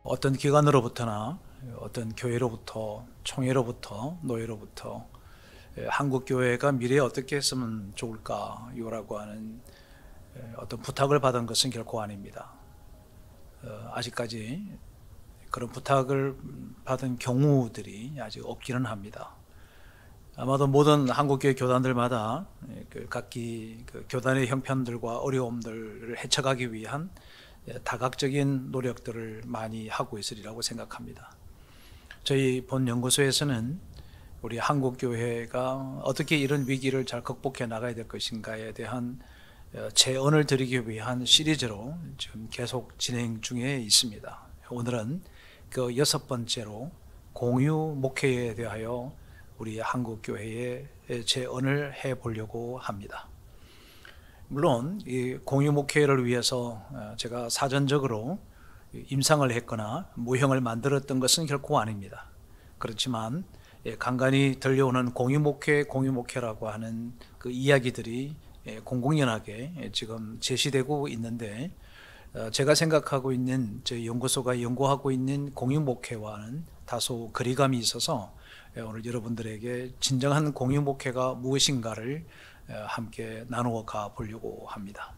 어떤 기관으로부터나 어떤 교회로부터, 총회로부터, 노예로부터 한국 교회가 미래에 어떻게 했으면 좋을까요라고 하는 어떤 부탁을 받은 것은 결코 아닙니다. 아직까지 그런 부탁을 받은 경우들이 아직 없기는 합니다. 아마도 모든 한국교회 교단들마다 각기 교단의 형편들과 어려움들을 헤쳐가기 위한 다각적인 노력들을 많이 하고 있으리라고 생각합니다. 저희 본 연구소에서는 우리 한국교회가 어떻게 이런 위기를 잘 극복해 나가야 될 것인가에 대한 제언을 드리기 위한 시리즈로 지금 계속 진행 중에 있습니다. 오늘은 그 6번째로 공유 목회에 대하여 우리 한국교회에 제언을 해보려고 합니다. 물론 이 공유 목회를 위해서 제가 사전적으로 임상을 했거나 모형을 만들었던 것은 결코 아닙니다. 그렇지만 간간히 들려오는 공유 목회라고 하는 그 이야기들이 공공연하게 지금 제시되고 있는데, 제가 생각하고 있는 저희 연구소가 연구하고 있는 공유 목회와는 다소 거리감이 있어서 오늘 여러분들에게 진정한 공유 목회가 무엇인가를 함께 나누어 가 보려고 합니다.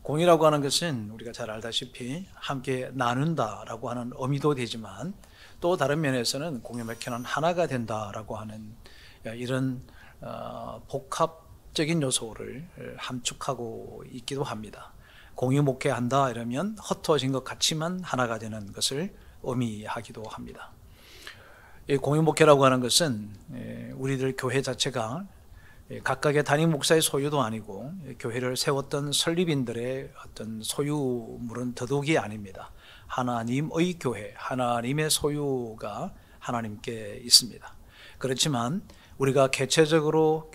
공유라고 하는 것은 우리가 잘 알다시피 함께 나눈다라고 하는 의미도 되지만, 또 다른 면에서는 공유 목회는 하나가 된다라고 하는 이런 복합적인 요소를 함축하고 있기도 합니다. 공유 목회한다 이러면 흩어진 것 같지만 하나가 되는 것을 의미하기도 합니다. 이 공유 목회라고 하는 것은 우리들 교회 자체가 각각의 담임 목사의 소유도 아니고 교회를 세웠던 설립인들의 어떤 소유물은 더더욱이 아닙니다. 하나님의 교회, 하나님의 소유가 하나님께 있습니다. 그렇지만 우리가 개체적으로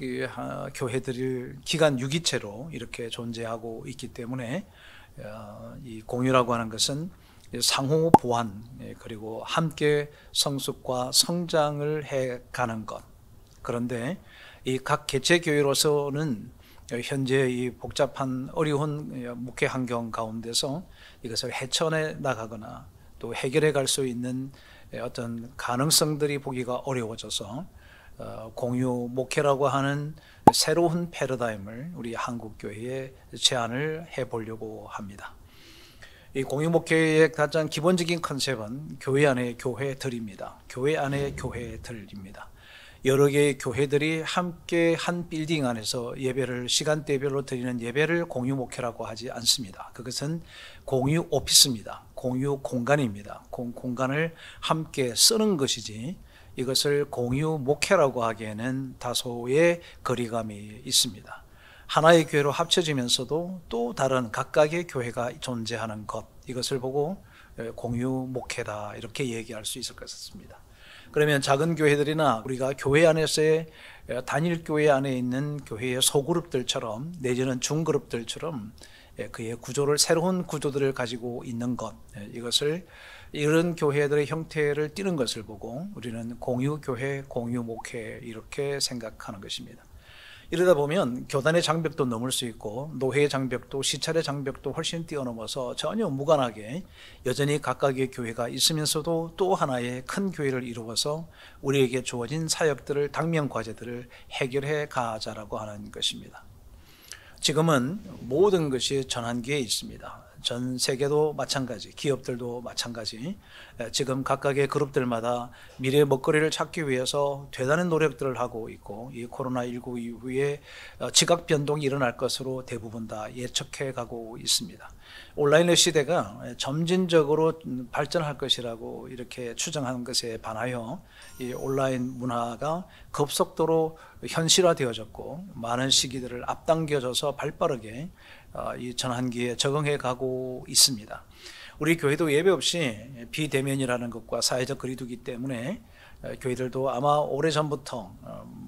교회들을 기관 유기체로 이렇게 존재하고 있기 때문에 이 공유라고 하는 것은 상호 보완, 그리고 함께 성숙과 성장을 해가는 것. 그런데 이 각 개체 교회로서는 현재 이 복잡한 어려운 목회 환경 가운데서 이것을 헤쳐내 나가거나 또 해결해 갈 수 있는 어떤 가능성들이 보기가 어려워져서 공유 목회라고 하는 새로운 패러다임을 우리 한국교회에 제안을 해보려고 합니다. 이 공유 목회의 가장 기본적인 컨셉은 교회 안의 교회들입니다. 교회 안의 교회들입니다. 여러 개의 교회들이 함께 한 빌딩 안에서 예배를 시간대별로 드리는 예배를 공유 목회라고 하지 않습니다. 그것은 공유 오피스입니다. 공유 공간입니다. 공간을 함께 쓰는 것이지 이것을 공유 목회라고 하기에는 다소의 거리감이 있습니다. 하나의 교회로 합쳐지면서도 또 다른 각각의 교회가 존재하는 것, 이것을 보고 공유 목회다 이렇게 얘기할 수 있을 것 같습니다. 그러면 작은 교회들이나 우리가 교회 안에서의 단일 교회 안에 있는 교회의 소그룹들처럼 내지는 중그룹들처럼 그의 구조를, 새로운 구조들을 가지고 있는 것, 이것을 이런 교회들의 형태를 띠는 것을 보고 우리는 공유교회, 공유목회 이렇게 생각하는 것입니다. 이러다 보면 교단의 장벽도 넘을 수 있고 노회의 장벽도, 시찰의 장벽도 훨씬 뛰어넘어서 전혀 무관하게 여전히 각각의 교회가 있으면서도 또 하나의 큰 교회를 이루어서 우리에게 주어진 사역들을, 당면 과제들을 해결해 가자라고 하는 것입니다. 지금은 모든 것이 전환기에 있습니다. 전 세계도 마찬가지, 기업들도 마찬가지, 지금 각각의 그룹들마다 미래의 먹거리를 찾기 위해서 대단한 노력들을 하고 있고, 이 코로나19 이후에 지각 변동이 일어날 것으로 대부분 다 예측해 가고 있습니다. 온라인의 시대가 점진적으로 발전할 것이라고 이렇게 추정하는 것에 반하여 이 온라인 문화가 급속도로 현실화되어졌고 많은 시기들을 앞당겨져서 발빠르게 이 전환기에 적응해 가고 있습니다. 우리 교회도 예배 없이 비대면이라는 것과 사회적 거리두기 때문에 교회들도 아마 오래전부터,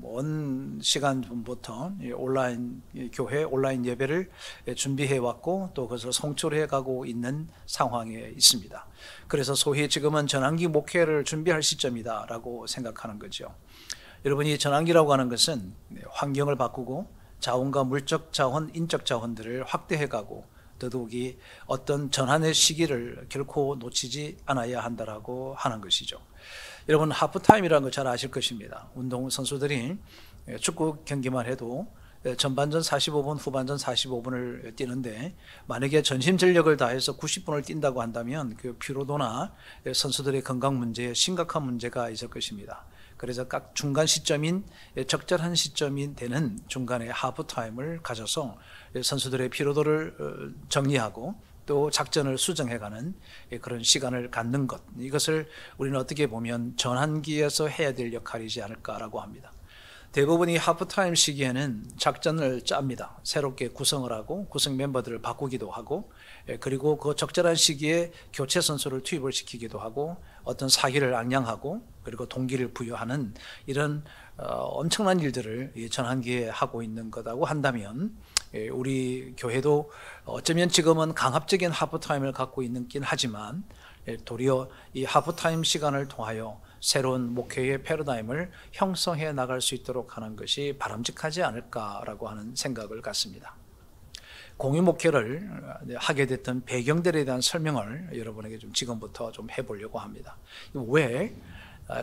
먼 시간 전부터 온라인 교회, 온라인 예배를 준비해 왔고 또 그것을 성취해 가고 있는 상황에 있습니다. 그래서 소위 지금은 전환기 목회를 준비할 시점이다 라고 생각하는 거죠. 여러분이 전환기라고 하는 것은 환경을 바꾸고 자원과 물적 자원, 인적 자원들을 확대해 가고 더더욱이 어떤 전환의 시기를 결코 놓치지 않아야 한다라고 하는 것이죠. 여러분, 하프타임이라는 거 잘 아실 것입니다. 운동 선수들이 축구 경기만 해도 전반전 45분, 후반전 45분을 뛰는데 만약에 전심 전력을 다해서 90분을 뛴다고 한다면 그 피로도나 선수들의 건강 문제에 심각한 문제가 있을 것입니다. 그래서 각 중간 시점인 적절한 시점이 되는 중간에 하프타임을 가져서 선수들의 피로도를 정리하고 또 작전을 수정해가는 그런 시간을 갖는 것, 이것을 우리는 어떻게 보면 전환기에서 해야 될 역할이지 않을까라고 합니다. 대부분이 하프타임 시기에는 작전을 짭니다. 새롭게 구성을 하고 구성 멤버들을 바꾸기도 하고, 그리고 그 적절한 시기에 교체 선수를 투입을 시키기도 하고, 어떤 사기를 악량하고 그리고 동기를 부여하는 이런 엄청난 일들을 전환기에 하고 있는 거라고 한다면, 우리 교회도 어쩌면 지금은 강압적인 하프타임을 갖고 있긴 하지만 도리어 이 하프타임 시간을 통하여 새로운 목회의 패러다임을 형성해 나갈 수 있도록 하는 것이 바람직하지 않을까라고 하는 생각을 갖습니다. 공유 목회를 하게 됐던 배경들에 대한 설명을 여러분에게 좀 지금부터 좀 해보려고 합니다. 왜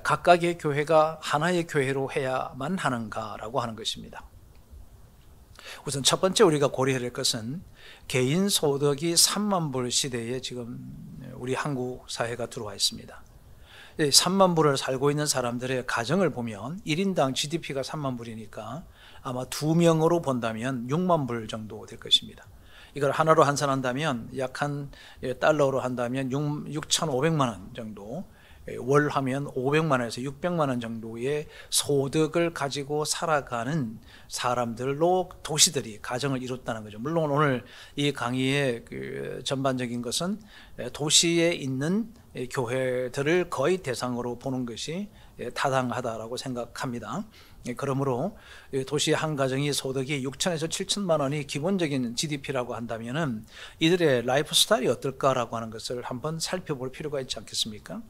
각각의 교회가 하나의 교회로 해야만 하는가라고 하는 것입니다. 우선 첫 번째 우리가 고려해야 할 것은 개인 소득이 3만 불 시대에 지금 우리 한국 사회가 들어와 있습니다. 3만 불을 살고 있는 사람들의 가정을 보면 1인당 GDP가 3만 불이니까 아마 2명으로 본다면 6만 불 정도 될 것입니다. 이걸 하나로 환산한다면 약 한 달러로 한다면 6,500만 원 정도, 월 하면 500만 원에서 600만 원 정도의 소득을 가지고 살아가는 사람들로 도시들이 가정을 이뤘다는 거죠. 물론 오늘 이 강의의 그 전반적인 것은 도시에 있는 교회들을 거의 대상으로 보는 것이 타당하다라고 생각합니다. 그러므로 도시 한 가정이 소득이 6천에서 7천만 원이 기본적인 GDP라고 한다면은 이들의 라이프 스타일이 어떨까라고 하는 것을 한번 살펴볼 필요가 있지 않겠습니까?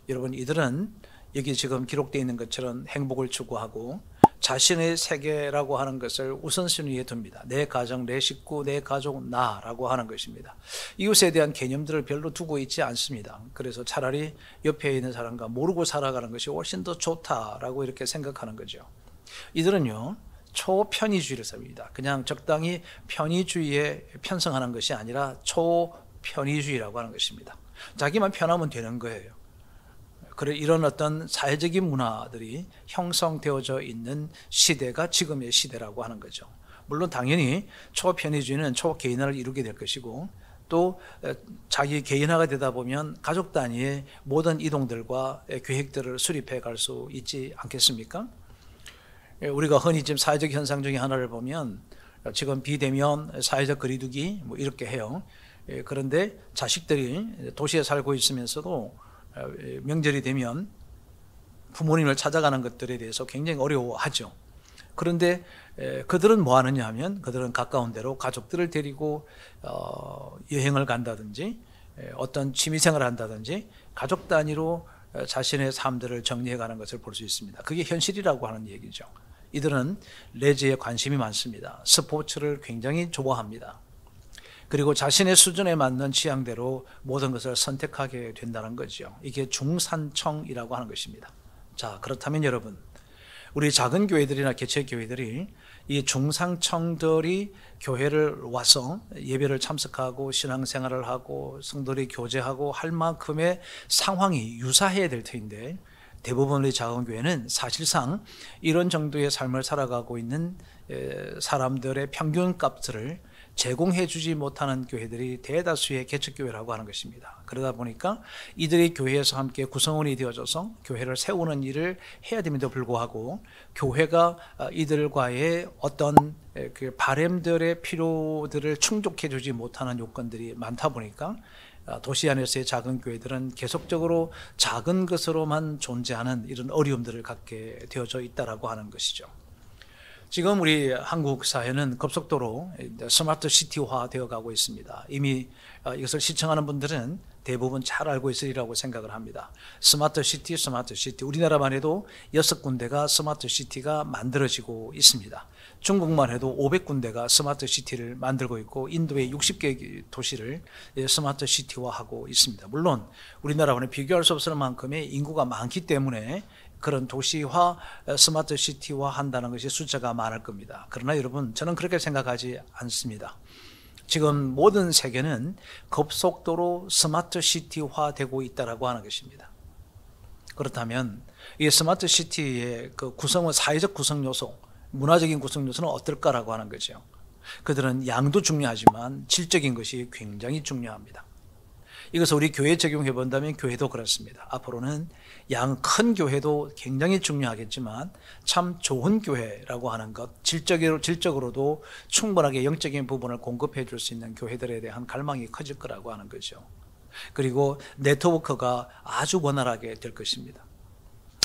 여러분, 이들은 여기 지금 기록되어 있는 것처럼 행복을 추구하고 자신의 세계라고 하는 것을 우선순위에 둡니다. 내 가정, 내 식구, 내 가족, 나라고 하는 것입니다. 이웃에 대한 개념들을 별로 두고 있지 않습니다. 그래서 차라리 옆에 있는 사람과 모르고 살아가는 것이 훨씬 더 좋다라고 이렇게 생각하는 거죠. 이들은요, 초편의주의를 씁니다. 그냥 적당히 편의주의에 편성하는 것이 아니라 초편의주의라고 하는 것입니다. 자기만 편하면 되는 거예요. 그래, 이런 어떤 사회적인 문화들이 형성되어져 있는 시대가 지금의 시대라고 하는 거죠. 물론 당연히 초편의주의는 초개인화를 이루게 될 것이고, 또 자기 개인화가 되다 보면 가족 단위의 모든 이동들과 계획들을 수립해 갈 수 있지 않겠습니까? 우리가 흔히 지금 사회적 현상 중에 하나를 보면 지금 비대면 사회적 거리두기 뭐 이렇게 해요. 그런데 자식들이 도시에 살고 있으면서도 명절이 되면 부모님을 찾아가는 것들에 대해서 굉장히 어려워하죠. 그런데 그들은 뭐 하느냐 하면, 그들은 가까운 데로 가족들을 데리고 여행을 간다든지 어떤 취미생활을 한다든지 가족 단위로 자신의 삶들을 정리해가는 것을 볼 수 있습니다. 그게 현실이라고 하는 얘기죠. 이들은 레저에 관심이 많습니다. 스포츠를 굉장히 좋아합니다. 그리고 자신의 수준에 맞는 취향대로 모든 것을 선택하게 된다는 거죠. 이게 중산청이라고 하는 것입니다. 자, 그렇다면 여러분, 우리 작은 교회들이나 개척 교회들이 이 중산청들이 교회를 와서 예배를 참석하고 신앙생활을 하고 성도들이 교제하고 할 만큼의 상황이 유사해야 될 텐데, 대부분의 작은 교회는 사실상 이런 정도의 삶을 살아가고 있는 사람들의 평균 값들을 제공해 주지 못하는 교회들이 대다수의 개척교회라고 하는 것입니다. 그러다 보니까 이들이 교회에서 함께 구성원이 되어져서 교회를 세우는 일을 해야 됨에도 불구하고 교회가 이들과의 어떤 그 바램들의 필요들을 충족해 주지 못하는 요건들이 많다 보니까 도시 안에서의 작은 교회들은 계속적으로 작은 것으로만 존재하는 이런 어려움들을 갖게 되어져 있다라고 하는 것이죠. 지금 우리 한국 사회는 급속도로 스마트 시티화 되어 가고 있습니다. 이미 이것을 시청하는 분들은 대부분 잘 알고 있으리라고 생각을 합니다. 스마트 시티, 스마트 시티. 우리나라만 해도 6군데가 스마트 시티가 만들어지고 있습니다. 중국만 해도 500군데가 스마트 시티를 만들고 있고 인도의 60개 도시를 스마트 시티화하고 있습니다. 물론 우리나라와는 비교할 수 없을 만큼의 인구가 많기 때문에 그런 도시화, 스마트 시티화 한다는 것이 숫자가 많을 겁니다. 그러나 여러분, 저는 그렇게 생각하지 않습니다. 지금 모든 세계는 급속도로 스마트 시티화 되고 있다고 하는 것입니다. 그렇다면 이 스마트 시티의 그 구성은 사회적 구성 요소, 문화적인 구성 요소는 어떨까라고 하는 거죠. 그들은 양도 중요하지만 질적인 것이 굉장히 중요합니다. 이것을 우리 교회에 적용해 본다면 교회도 그렇습니다. 앞으로는 양 큰 교회도 굉장히 중요하겠지만 참 좋은 교회라고 하는 것, 질적으로도 충분하게 영적인 부분을 공급해 줄 수 있는 교회들에 대한 갈망이 커질 거라고 하는 거죠. 그리고 네트워크가 아주 원활하게 될 것입니다.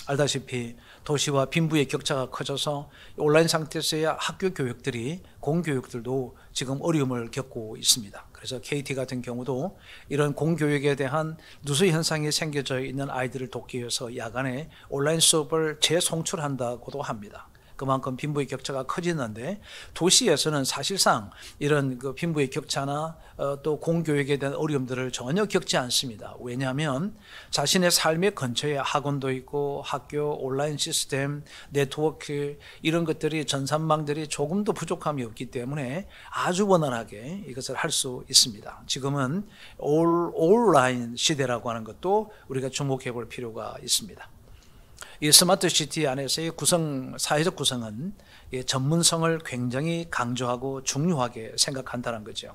알다시피 도시와 빈부의 격차가 커져서 온라인 상태에서의 학교 교육들이, 공교육들도 지금 어려움을 겪고 있습니다. 그래서 KT 같은 경우도 이런 공교육에 대한 누수 현상이 생겨져 있는 아이들을 돕기 위해서 야간에 온라인 수업을 재송출한다고도 합니다. 그만큼 빈부의 격차가 커지는데 도시에서는 사실상 이런 그 빈부의 격차나 또 공교육에 대한 어려움들을 전혀 겪지 않습니다. 왜냐하면 자신의 삶의 근처에 학원도 있고 학교, 온라인 시스템, 네트워크 이런 것들이 전산망들이 조금도 부족함이 없기 때문에 아주 원활하게 이것을 할 수 있습니다. 지금은 온라인 시대라고 하는 것도 우리가 주목해 볼 필요가 있습니다. 이 스마트 시티 안에서의 사회적 구성은 전문성을 굉장히 강조하고 중요하게 생각한다는 거죠.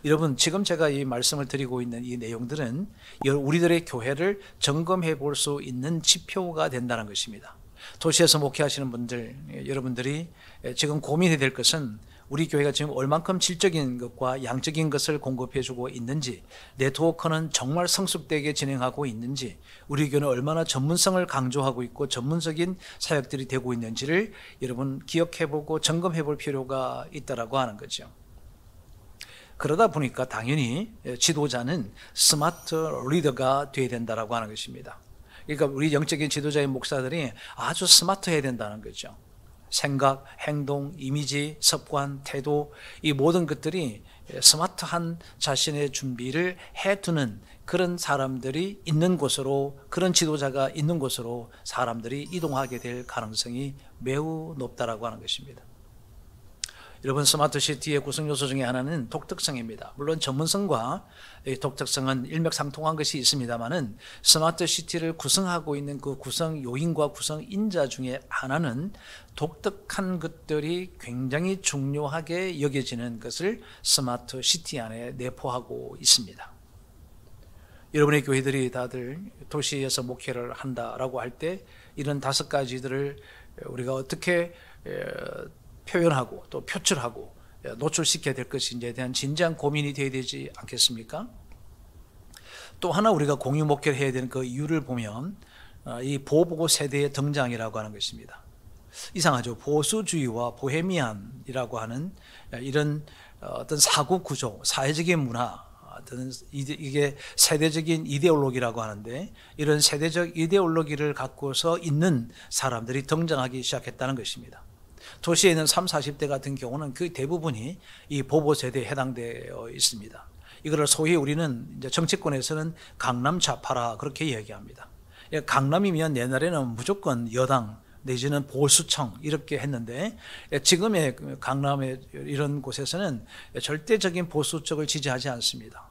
여러분, 지금 제가 이 말씀을 드리고 있는 이 내용들은 우리들의 교회를 점검해 볼 수 있는 지표가 된다는 것입니다. 도시에서 목회하시는 분들, 여러분들이 지금 고민해야 될 것은 우리 교회가 지금 얼만큼 질적인 것과 양적인 것을 공급해 주고 있는지, 네트워크는 정말 성숙되게 진행하고 있는지, 우리 교회는 얼마나 전문성을 강조하고 있고 전문적인 사역들이 되고 있는지를 여러분 기억해 보고 점검해 볼 필요가 있다라고 하는 거죠. 그러다 보니까 당연히 지도자는 스마트 리더가 되어야 된다라고 하는 것입니다. 그러니까 우리 영적인 지도자인 목사들이 아주 스마트해야 된다는 거죠. 생각, 행동, 이미지, 습관, 태도, 이 모든 것들이 스마트한 자신의 준비를 해두는 그런 사람들이 있는 곳으로, 그런 지도자가 있는 곳으로 사람들이 이동하게 될 가능성이 매우 높다라고 하는 것입니다. 여러분, 스마트 시티의 구성 요소 중에 하나는 독특성입니다. 물론 전문성과 독특성은 일맥상통한 것이 있습니다만은 스마트 시티를 구성하고 있는 그 구성 요인과 구성 인자 중에 하나는 독특한 것들이 굉장히 중요하게 여겨지는 것을 스마트 시티 안에 내포하고 있습니다. 여러분의 교회들이 다들 도시에서 목회를 한다라고 할 때 이런 5가지들을 우리가 어떻게 표현하고 또 표출하고 노출시켜야 될 것인지에 대한 진지한 고민이 되어야 되지 않겠습니까? 또 하나 우리가 공유 목회를 해야 되는 그 이유를 보면 이 보보 세대의 등장이라고 하는 것입니다. 이상하죠. 보수주의와 보헤미안이라고 하는 이런 어떤 사고 구조, 사회적인 문화, 어떤 이게 세대적인 이데올로기라고 하는데 이런 세대적 이데올로기를 갖고서 있는 사람들이 등장하기 시작했다는 것입니다. 도시에 있는 30, 40대 같은 경우는 그 대부분이 이 보보 세대에 해당되어 있습니다. 이거를 소위 우리는 이제 정치권에서는 강남 좌파라 그렇게 이야기합니다. 강남이면 옛날에는 무조건 여당 내지는 보수층 이렇게 했는데 지금의 강남의 이런 곳에서는 절대적인 보수 쪽을 지지하지 않습니다.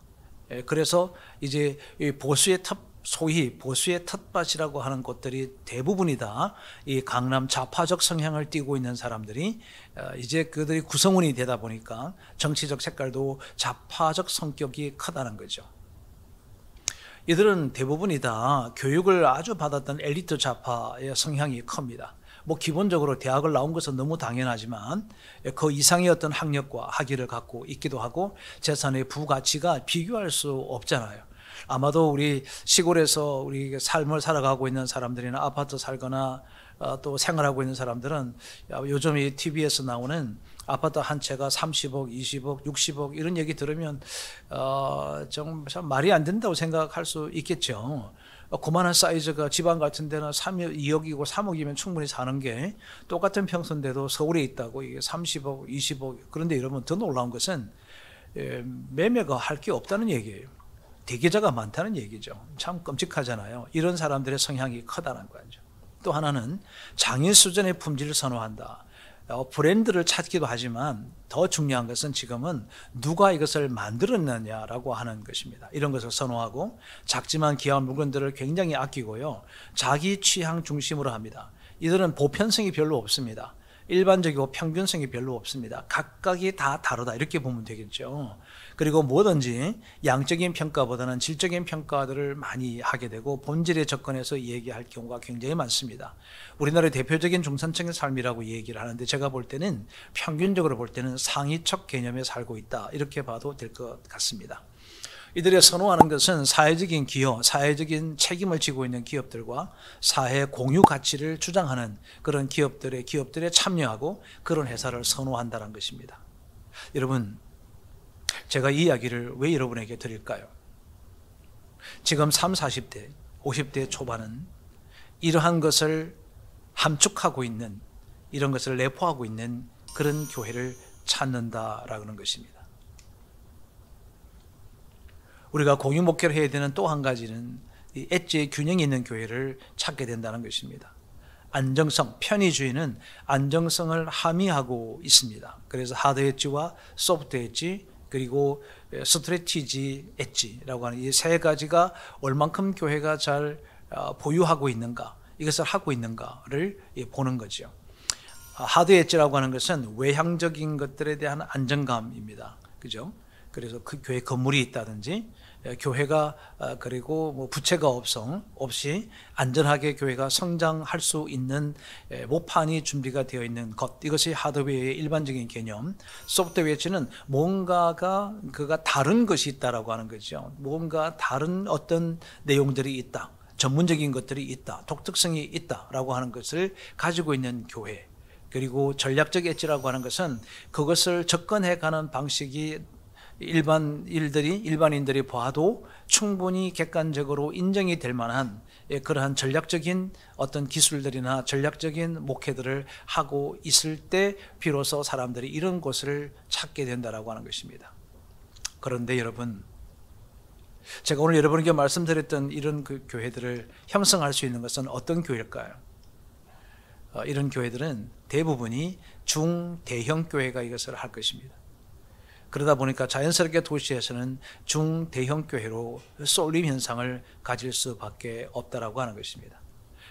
그래서 이제 보수의 소위 보수의 텃밭이라고 하는 곳들이 대부분이 다 이 강남 좌파적 성향을 띠고 있는 사람들이 이제 그들이 구성원이 되다 보니까 정치적 색깔도 좌파적 성격이 크다는 거죠. 이들은 대부분이 다 교육을 아주 받았던 엘리트 좌파의 성향이 큽니다. 뭐 기본적으로 대학을 나온 것은 너무 당연하지만 그 이상의 어떤 학력과 학위를 갖고 있기도 하고 재산의 부가치가 비교할 수 없잖아요. 아마도 우리 시골에서 우리 삶을 살아가고 있는 사람들이나 아파트 살거나 또 생활하고 있는 사람들은 요즘 이 TV에서 나오는 아파트 한 채가 30억, 20억, 60억 이런 얘기 들으면 좀 말이 안 된다고 생각할 수 있겠죠. 그만한 사이즈가 지방 같은 데는 2억이고 3억이면 충분히 사는 게 똑같은 평수인데도 서울에 있다고 이게 30억, 20억 그런데 이러면 더 놀라운 것은 매매가 할 게 없다는 얘기예요. 대기자가 많다는 얘기죠. 참 끔찍하잖아요. 이런 사람들의 성향이 크다는 거죠. 또 하나는 장인 수준의 품질을 선호한다. 브랜드를 찾기도 하지만 더 중요한 것은 지금은 누가 이것을 만들었느냐라고 하는 것입니다. 이런 것을 선호하고 작지만 귀한 물건들을 굉장히 아끼고요. 자기 취향 중심으로 합니다. 이들은 보편성이 별로 없습니다. 일반적이고 평균성이 별로 없습니다. 각각이 다 다르다 이렇게 보면 되겠죠. 그리고 뭐든지 양적인 평가보다는 질적인 평가들을 많이 하게 되고 본질에 접근해서 얘기할 경우가 굉장히 많습니다. 우리나라의 대표적인 중산층의 삶이라고 얘기를 하는데 제가 볼 때는 평균적으로 볼 때는 상위층 개념에 살고 있다 이렇게 봐도 될 것 같습니다. 이들이 선호하는 것은 사회적인 기여, 사회적인 책임을 지고 있는 기업들과 사회 공유 가치를 주장하는 그런 기업들에 참여하고 그런 회사를 선호한다는 것입니다. 여러분, 제가 이 이야기를 왜 여러분에게 드릴까요? 지금 30, 40대, 50대 초반은 이러한 것을 함축하고 있는, 이런 것을 내포하고 있는 그런 교회를 찾는다라는 것입니다. 우리가 공유 목회를 해야 되는 또 한 가지는 이 엣지의 균형이 있는 교회를 찾게 된다는 것입니다. 안정성, 편의주의는 안정성을 함의하고 있습니다. 그래서 하드 엣지와 소프트 엣지 그리고 스트래티지 엣지라고 하는 이 세 가지가 얼만큼 교회가 잘 보유하고 있는가, 이것을 하고 있는가를 보는 거죠. 하드 엣지라고 하는 것은 외향적인 것들에 대한 안정감입니다. 그죠? 그래서 그 교회 건물이 있다든지 교회가 그리고 뭐 부채가 없이 안전하게 교회가 성장할 수 있는 모판이 준비가 되어 있는 것, 이것이 하드웨어의 일반적인 개념. 소프트웨어는 뭔가가 다른 것이 있다라고 하는 거죠. 뭔가 다른 어떤 내용들이 있다, 전문적인 것들이 있다, 독특성이 있다라고 하는 것을 가지고 있는 교회. 그리고 전략적 엣지라고 하는 것은 그것을 접근해가는 방식이 일반인들이 봐도 충분히 객관적으로 인정이 될 만한 그러한 전략적인 어떤 기술들이나 전략적인 목회들을 하고 있을 때 비로소 사람들이 이런 곳을 찾게 된다라고 하는 것입니다. 그런데 여러분, 제가 오늘 여러분에게 말씀드렸던 이런 그 교회들을 형성할 수 있는 것은 어떤 교회일까요? 이런 교회들은 대부분이 중대형 교회가 이것을 할 것입니다. 그러다 보니까 자연스럽게 도시에서는 중대형 교회로 쏠림 현상을 가질 수밖에 없다라고 하는 것입니다.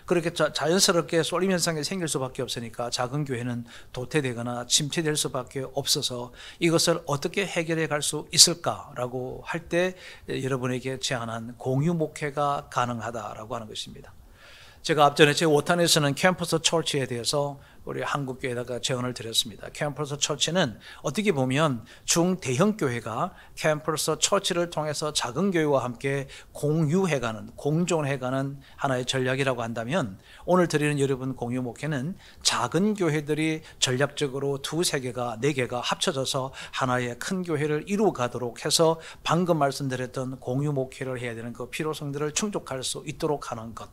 그렇게 자연스럽게 쏠림 현상이 생길 수밖에 없으니까 작은 교회는 도태되거나 침체될 수밖에 없어서 이것을 어떻게 해결해 갈 수 있을까라고 할 때 여러분에게 제안한 공유 목회가 가능하다라고 하는 것입니다. 제가 앞전에 제 5탄에서는 캠퍼스 처치에 대해서 우리 한국교회에다가 제언을 드렸습니다. 캠퍼스 처치는 어떻게 보면 중대형 교회가 캠퍼스 처치를 통해서 작은 교회와 함께 공유해가는, 공존해가는 하나의 전략이라고 한다면, 오늘 드리는 여러분 공유 목회는 작은 교회들이 전략적으로 2-3개가 4개가 합쳐져서 하나의 큰 교회를 이루어가도록 해서 방금 말씀드렸던 공유 목회를 해야 되는 그 필요성들을 충족할 수 있도록 하는 것,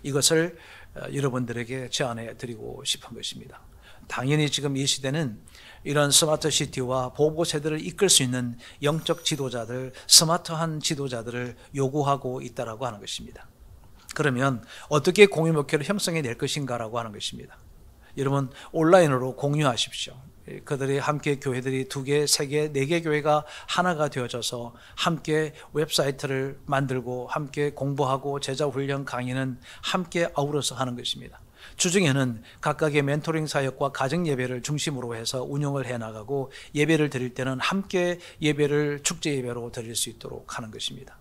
이것을 여러분들에게 제안해 드리고 싶은 것입니다. 당연히 지금 이 시대는 이런 스마트 시티와 보고 세대를 이끌 수 있는 영적 지도자들, 스마트한 지도자들을 요구하고 있다라고 하는 것입니다. 그러면 어떻게 공유 목회를 형성해 낼 것인가라고 하는 것입니다. 여러분, 온라인으로 공유하십시오. 그들이 함께 교회들이 2개, 3개, 4개 교회가 하나가 되어져서 함께 웹사이트를 만들고 함께 공부하고 제자훈련 강의는 함께 아우러서 하는 것입니다. 주중에는 각각의 멘토링 사역과 가정 예배를 중심으로 해서 운영을 해나가고 예배를 드릴 때는 함께 예배를 축제 예배로 드릴 수 있도록 하는 것입니다.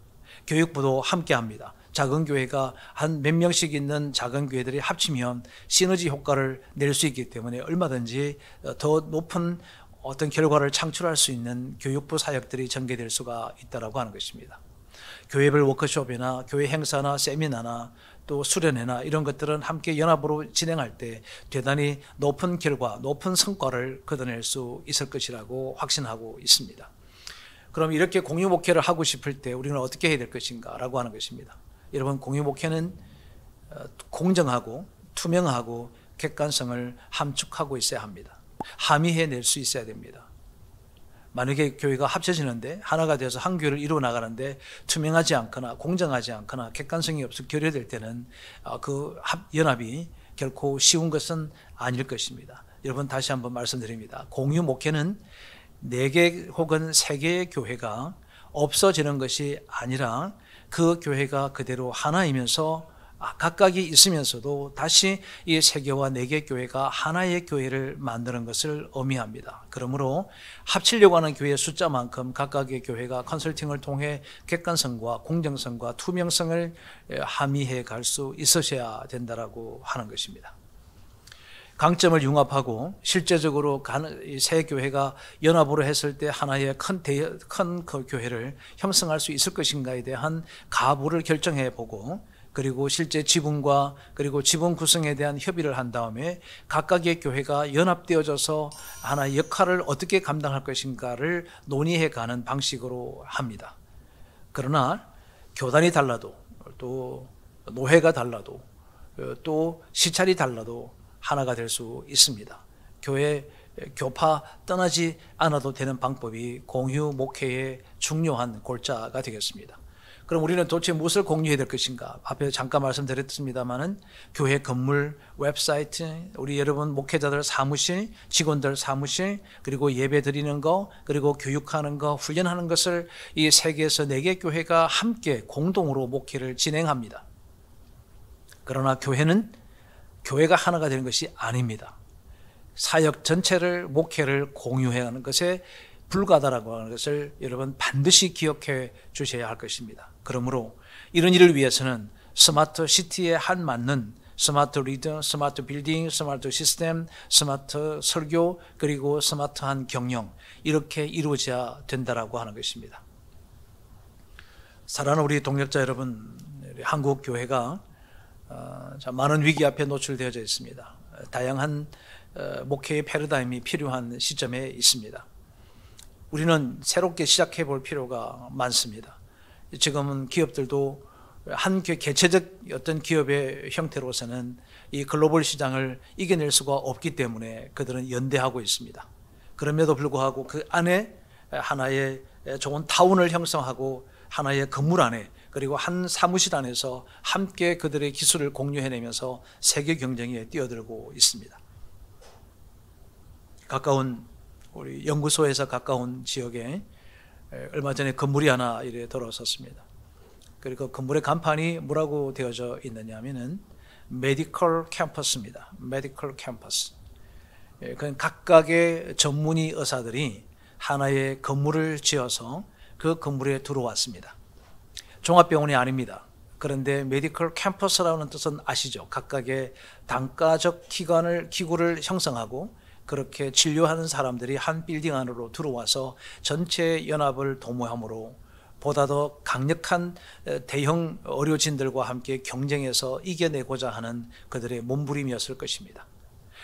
교육부도 함께 합니다. 작은 교회가 한 몇 명씩 있는 작은 교회들이 합치면 시너지 효과를 낼 수 있기 때문에 얼마든지 더 높은 어떤 결과를 창출할 수 있는 교육부 사역들이 전개될 수가 있다고 하는 것입니다. 교회별 워크숍이나 교회 행사나 세미나나 또 수련회나 이런 것들은 함께 연합으로 진행할 때 대단히 높은 결과, 높은 성과를 거둬낼 수 있을 것이라고 확신하고 있습니다. 그럼 이렇게 공유 목회를 하고 싶을 때 우리는 어떻게 해야 될 것인가 라고 하는 것입니다. 여러분, 공유 목회는 공정하고 투명하고 객관성을 함축하고 있어야 합니다. 함의해낼 수 있어야 됩니다. 만약에 교회가 합쳐지는데 하나가 되어서 한 교회를 이루어 나가는데 투명하지 않거나 공정하지 않거나 객관성이 없어 결여될 때는 그 연합이 결코 쉬운 것은 아닐 것입니다. 여러분, 다시 한번 말씀드립니다. 공유 목회는 4개 혹은 3개의 교회가 없어지는 것이 아니라 그 교회가 그대로 하나이면서 각각이 있으면서도 다시 이 3개와 4개 교회가 하나의 교회를 만드는 것을 의미합니다. 그러므로 합치려고 하는 교회의 숫자만큼 각각의 교회가 컨설팅을 통해 객관성과 공정성과 투명성을 함의해 갈 수 있으셔야 된다고 하는 것입니다. 강점을 융합하고 실제적으로 이 세 교회가 연합으로 했을 때 하나의 큰 그 교회를 형성할 수 있을 것인가에 대한 가부를 결정해 보고, 그리고 실제 지분과 그리고 지분 구성에 대한 협의를 한 다음에 각각의 교회가 연합되어져서 하나의 역할을 어떻게 감당할 것인가를 논의해 가는 방식으로 합니다. 그러나 교단이 달라도 또 노회가 달라도 또 시찰이 달라도 하나가 될 수 있습니다. 교회 교파 떠나지 않아도 되는 방법이 공유 목회의 중요한 골자가 되겠습니다. 그럼 우리는 도대체 무엇을 공유해야 될 것인가? 앞에 잠깐 말씀드렸습니다마는 교회 건물, 웹사이트, 우리 여러분 목회자들 사무실, 직원들 사무실, 그리고 예배 드리는 거, 그리고 교육하는 거, 훈련하는 것을 이 3개에서 4개 교회가 함께 공동으로 목회를 진행합니다. 그러나 교회는 교회가 하나가 되는 것이 아닙니다. 사역 전체를, 목회를 공유해야 하는 것에 불가하다라고 하는 것을 여러분 반드시 기억해 주셔야 할 것입니다. 그러므로 이런 일을 위해서는 스마트 시티에 한맞는 스마트 리더, 스마트 빌딩, 스마트 시스템, 스마트 설교, 그리고 스마트한 경영, 이렇게 이루어져야 된다라고 하는 것입니다. 사랑하는 우리 동역자 여러분, 한국 교회가 많은 위기 앞에 노출되어져 있습니다. 다양한 목회의 패러다임이 필요한 시점에 있습니다. 우리는 새롭게 시작해 볼 필요가 많습니다. 지금은 기업들도 한 개체적 어떤 기업의 형태로서는 이 글로벌 시장을 이겨낼 수가 없기 때문에 그들은 연대하고 있습니다. 그럼에도 불구하고 그 안에 하나의 좋은 타운을 형성하고 하나의 건물 안에, 그리고 한 사무실 안에서 함께 그들의 기술을 공유해내면서 세계 경쟁에 뛰어들고 있습니다. 가까운 우리 연구소에서 가까운 지역에 얼마 전에 건물이 하나 이래 들어섰습니다. 그리고 건물의 간판이 뭐라고 되어져 있느냐 하면은 메디컬 캠퍼스입니다. 메디컬 캠퍼스. 그건 각각의 전문의 의사들이 하나의 건물을 지어서 그 건물에 들어왔습니다. 종합병원이 아닙니다. 그런데 메디컬 캠퍼스라는 뜻은 아시죠? 각각의 단과적 기구를 형성하고 그렇게 진료하는 사람들이 한 빌딩 안으로 들어와서 전체 연합을 도모함으로 보다 더 강력한 대형 의료진들과 함께 경쟁해서 이겨내고자 하는 그들의 몸부림이었을 것입니다.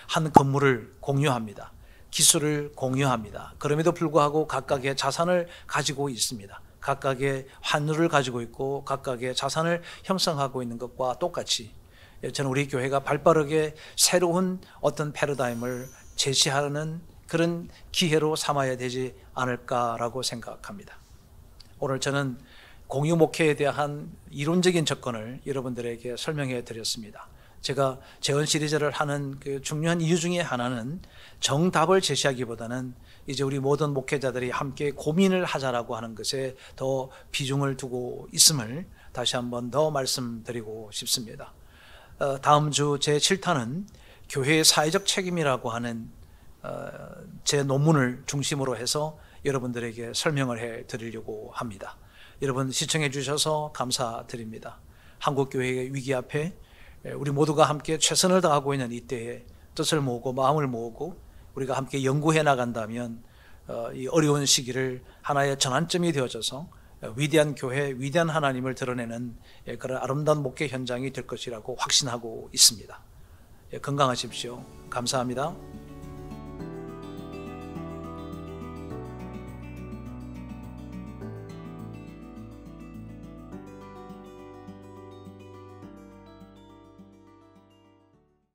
한 건물을 공유합니다. 기술을 공유합니다. 그럼에도 불구하고 각각의 자산을 가지고 있습니다. 각각의 환율을 가지고 있고 각각의 자산을 형성하고 있는 것과 똑같이 저는 우리 교회가 발빠르게 새로운 어떤 패러다임을 제시하는 그런 기회로 삼아야 되지 않을까라고 생각합니다. 오늘 저는 공유 목회에 대한 이론적인 접근을 여러분들에게 설명해 드렸습니다. 제가 재원 시리즈를 하는 그 중요한 이유 중에 하나는 정답을 제시하기보다는 이제 우리 모든 목회자들이 함께 고민을 하자라고 하는 것에 더 비중을 두고 있음을 다시 한번 더 말씀드리고 싶습니다. 다음 주 제7탄은 교회의 사회적 책임이라고 하는 제 논문을 중심으로 해서 여러분들에게 설명을 해 드리려고 합니다. 여러분 시청해 주셔서 감사드립니다. 한국교회의 위기 앞에 우리 모두가 함께 최선을 다하고 있는 이때에 뜻을 모으고 마음을 모으고 우리가 함께 연구해 나간다면 이 어려운 시기를 하나의 전환점이 되어져서 위대한 교회, 위대한 하나님을 드러내는 그런 아름다운 목회 현장이 될 것이라고 확신하고 있습니다. 건강하십시오. 감사합니다.